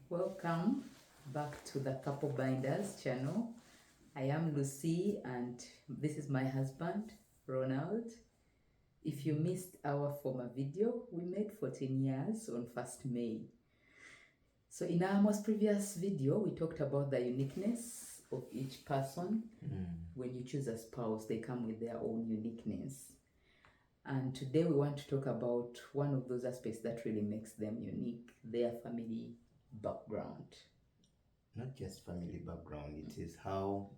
Welcome back to the Couple Binders channel. I am Lucy and this is my husband, Ronald. If you missed our former video, we made 14 years on 1st May. So in our most previous video, we talked about the uniqueness of each person. When you choose a spouse, they come with their own uniqueness. And today we want to talk about one of those aspects that really makes them unique, their family background. Not just family background, it is how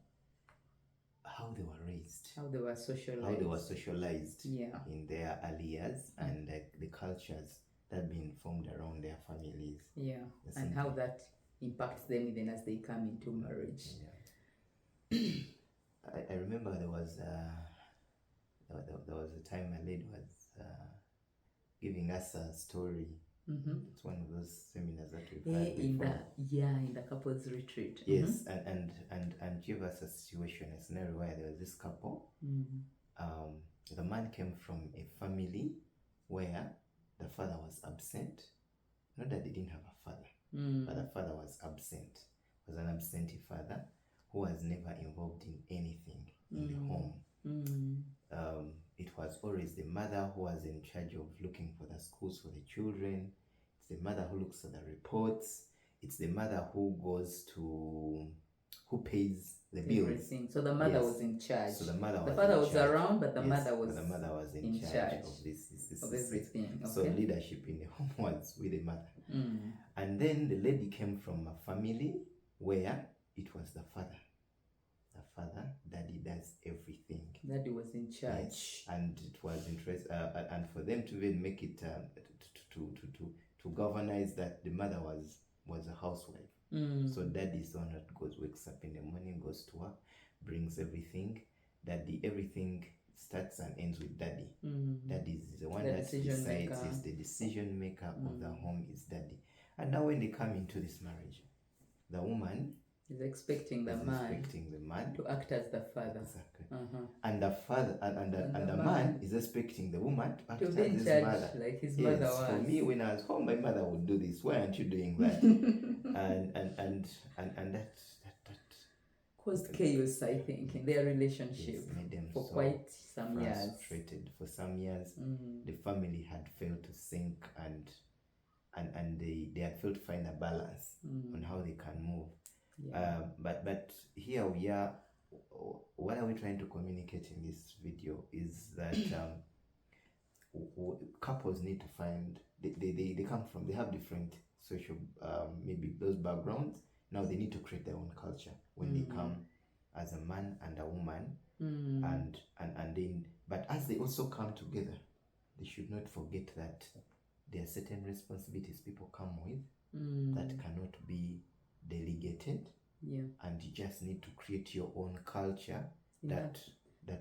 they were raised, how they were socialized, in their early years, and the cultures that have been formed around their families. And how that impacts them even as they come into marriage. I remember there was a time my lady was giving us a story. It's one of those seminars that we've had before. In the couples retreat. Yes, and give us a scenario where there was this couple. The man came from a family where the father was absent. Not that they didn't have a father, but the father was absent. Was an absentee father who was never involved in anything in the home. It was always the mother who was in charge of looking for the schools for the children. It's the mother who looks at the reports. It's the mother who pays the bills. Everything. So the mother was in charge. So the father was around, but the mother was in charge of this of everything. So leadership in the home was with the mother. And then the lady came from a family where it was the father. Daddy does everything. Daddy was in charge. Yes. And it was interesting, and for them to even make it to governize that the mother was a housewife. So daddy is the one that wakes up in the morning, goes to work, brings everything. Everything starts and ends with daddy. Daddy is the one that decides. Is the decision maker of the home is daddy. And now when they come into this marriage, the woman is expecting the man to act as the father. Exactly. And the father and the man is expecting the woman to act as his mother. Like his mother was. For me, when I was home, my mother would do this. Why aren't you doing that? and that caused chaos, I think, in their relationship made them for quite some years. Frustrated for some years. The family had failed to sync and they had failed to find a balance on how they can move. But here we are. What are we trying to communicate in this video is that couples need to find they have different social maybe those backgrounds. Now they need to create their own culture when they come as a man and a woman, and then but as they also come together, they should not forget that there are certain responsibilities people come with that cannot be delegated. And you just need to create your own culture that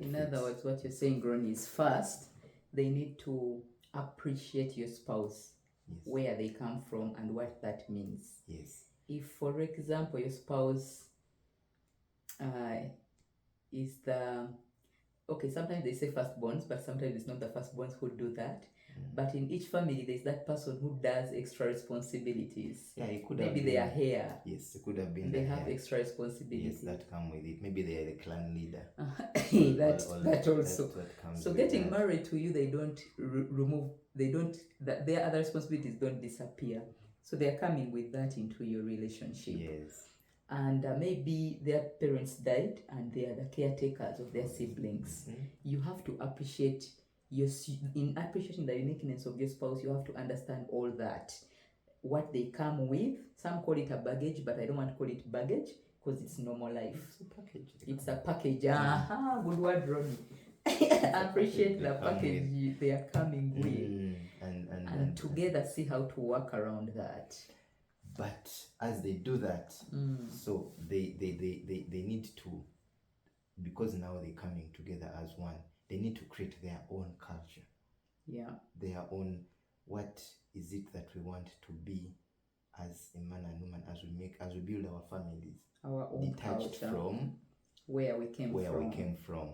in fits. Other words, what you're saying, Ron, is first they need to appreciate your spouse, where they come from and what that means. If, for example, your spouse is sometimes they say firstborns, but sometimes it's not the firstborns who do that. But in each family, there's that person who does extra responsibilities. It could maybe they are here. Yes, it could have been. They have extra responsibilities. Yes, that come with it. Maybe they are the clan leader. that also. So getting that. Married to you, they don't remove. Their other responsibilities don't disappear. So they are coming with that into your relationship. And maybe their parents died and they are the caretakers of their siblings. You have to appreciate in appreciating the uniqueness of your spouse, you have to understand all that, what they come with. Some call it a baggage, but I don't want to call it baggage because it's normal life. It's a package. Good word, Ronnie. Appreciate the package they are coming with, and together see how to work around that. But as they do that, so they need to, because now they're coming together as one, they need to create their own culture. Their own, what is it that we want to be as a man and woman, as we build our families. Our own detached culture, from where we came from.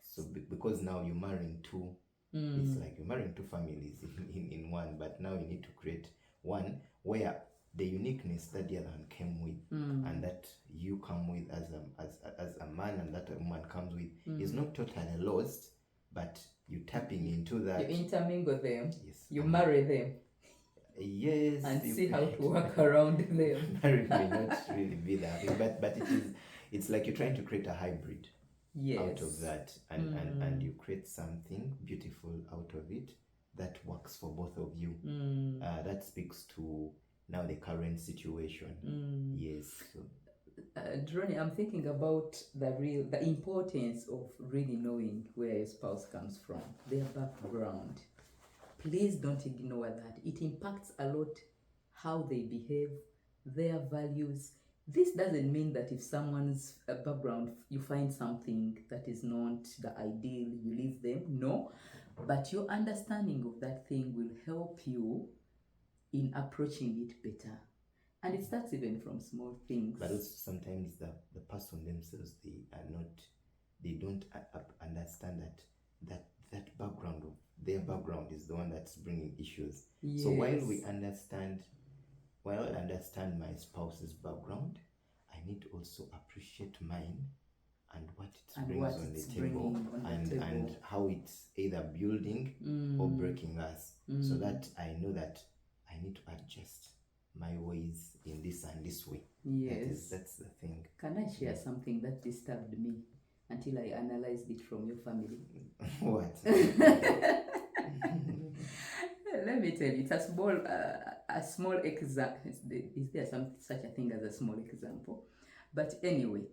So because now you're marrying two, it's like you're marrying two families in one, but now you need to create one where the uniqueness that the other one came with, and that you come with as a man, and that a woman comes with, is not totally lost, but you tapping into that. You intermingle them. Yes. You marry them. Yes. And see how to work around them. Marriage may not really be that thing, but it's like you're trying to create a hybrid. Yes. Out of that, and you create something beautiful out of it that works for both of you. That speaks to now the current situation. Yes. So. Dronny, I'm thinking about the importance of really knowing where your spouse comes from, their background. Please don't ignore that. It impacts a lot how they behave, their values. This doesn't mean that if someone's background, you find something that is not the ideal, you leave them. No, but your understanding of that thing will help you in approaching it better. And it starts even from small things. But also sometimes the person themselves, they don't understand that background of their background is the one that's bringing issues. Yes. So while I understand my spouse's background, I need to also appreciate mine and what it brings on the table, and how it's either building or breaking us, so that I know that I need to adjust my ways in this and this way. Yes. That's the thing. Can I share something that disturbed me until I analyzed it from your family? What? Let me tell you, it's a small example. Is there such a thing as a small example? But anyway,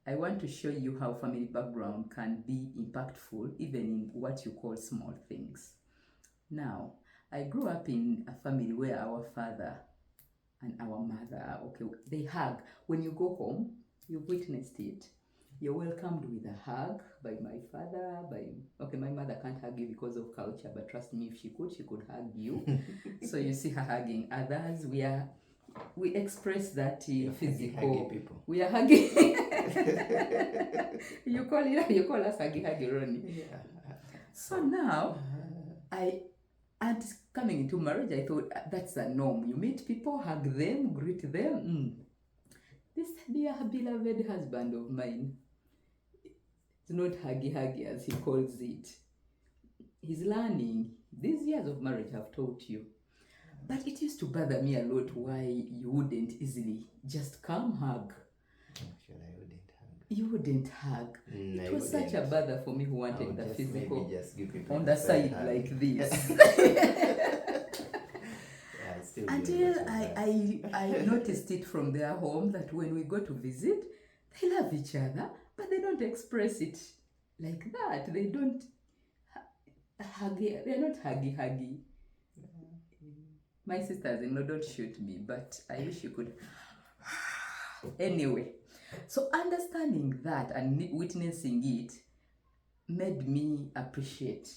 I want to show you how family background can be impactful even in what you call small things. Now, I grew up in a family where our father and our mother, they hug. When you go home, you've witnessed it. You're welcomed with a hug by my father, my mother can't hug you because of culture, but trust me, if she could hug you. So you see her hugging others. We express that physical. Huggy people. We are hugging. you call us huggy Ronnie. Yeah. So now, and coming into marriage, I thought that's the norm. You meet people, hug them, greet them. This dear beloved husband of mine, it's not huggy as he calls it. He's learning. These years of marriage have taught you. But it used to bother me a lot why you wouldn't easily just come hug. Actually, I wouldn't hug. You wouldn't hug. It was such a bother for me who wanted the physical just give people on the side like this. Until I noticed it from their home that when we go to visit, they love each other, but they don't express it like that. They don't huggy. They're not huggy. My sisters-in-law, don't shoot me, but I wish you could. Anyway, so understanding that and witnessing it made me appreciate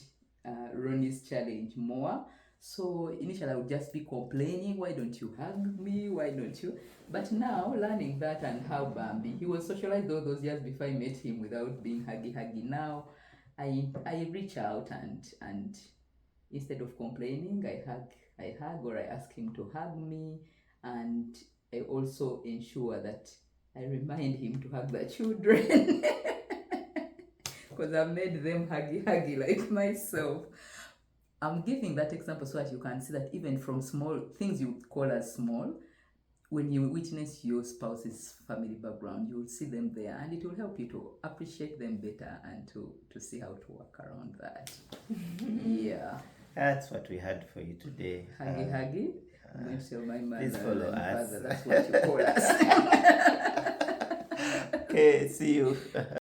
Ronnie's challenge more. So initially I would just be complaining, why don't you hug me? Why don't you? But now learning that and how Bambi, he was socialized all those years before I met him without being huggy. Now I reach out and instead of complaining, I hug or I ask him to hug me, and I also ensure that I remind him to hug the children because I've made them huggy like myself. I'm giving that example so that you can see that even from small things you call as small, when you witness your spouse's family background, you will see them there, and it will help you to appreciate them better and to see how to work around that. Yeah. That's what we had for you today. Huggy. I'm going to tell my mother. Please follow us. Father, that's what you call us. Okay, see you.